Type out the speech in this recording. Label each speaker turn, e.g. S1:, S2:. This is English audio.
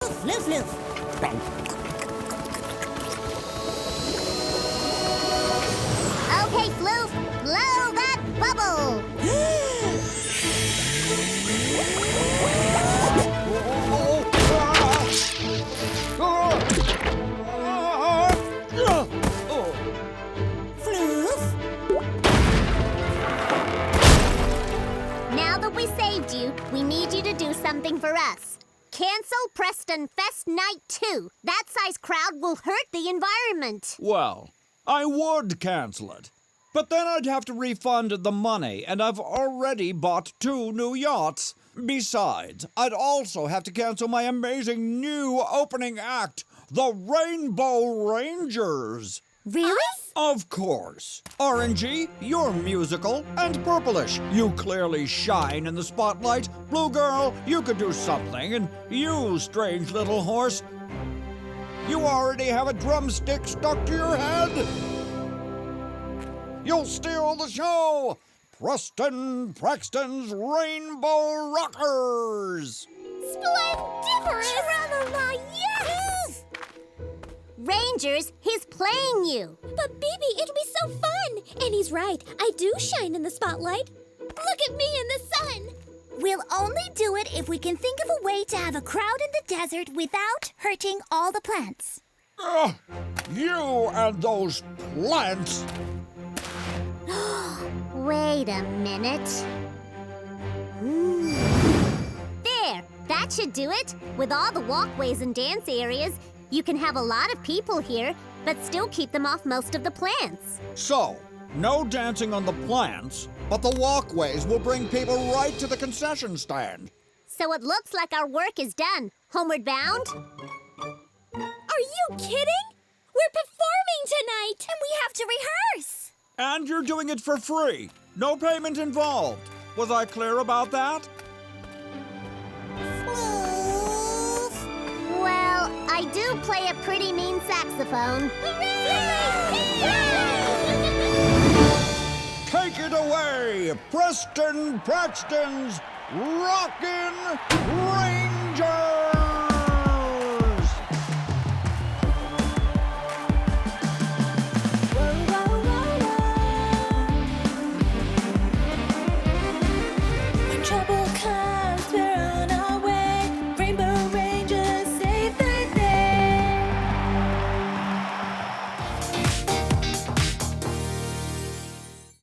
S1: Floof, floof.
S2: Okay, Floof, blow that bubble.
S1: Floof.
S2: Now that we saved you, we need you to do something for us. Cancel Preston Fest Night 2. That size crowd will hurt the environment.
S3: Well, I would cancel it. But then I'd have to refund the money, and I've already bought 2 new yachts. Besides, I'd also have to cancel my amazing new opening act, the Rainbow Rangers.
S2: Really?
S3: Of course. Orangey, you're musical and purplish. You clearly shine in the spotlight. Blue girl, you could do something. And you, strange little horse, you already have a drumstick stuck to your head. You'll steal the show. Preston's Rainbow Rockers.
S2: Splendiferous! Tra-la-la, yes! Rangers, he's playing you.
S4: But, Bibi, it'll be so fun! And he's right, I do shine in the spotlight. Look at me in the sun!
S1: We'll only do it if we can think of a way to have a crowd in the desert without hurting all the plants.
S3: You and those plants.
S2: Wait a minute. There, that should do it. With all the walkways and dance areas, you can have a lot of people here, but still keep them off most of the plants.
S3: So, no dancing on the plants, but the walkways will bring people right to the concession stand.
S2: So it looks like our work is done. Homeward bound?
S4: Are you kidding? We're performing tonight!
S1: And we have to rehearse.
S3: And you're doing it for free. No payment involved. Was I clear about that?
S1: Floof.
S2: Well, I do play a pretty mean saxophone.
S3: Take it away, Preston's Rockin' Rangers!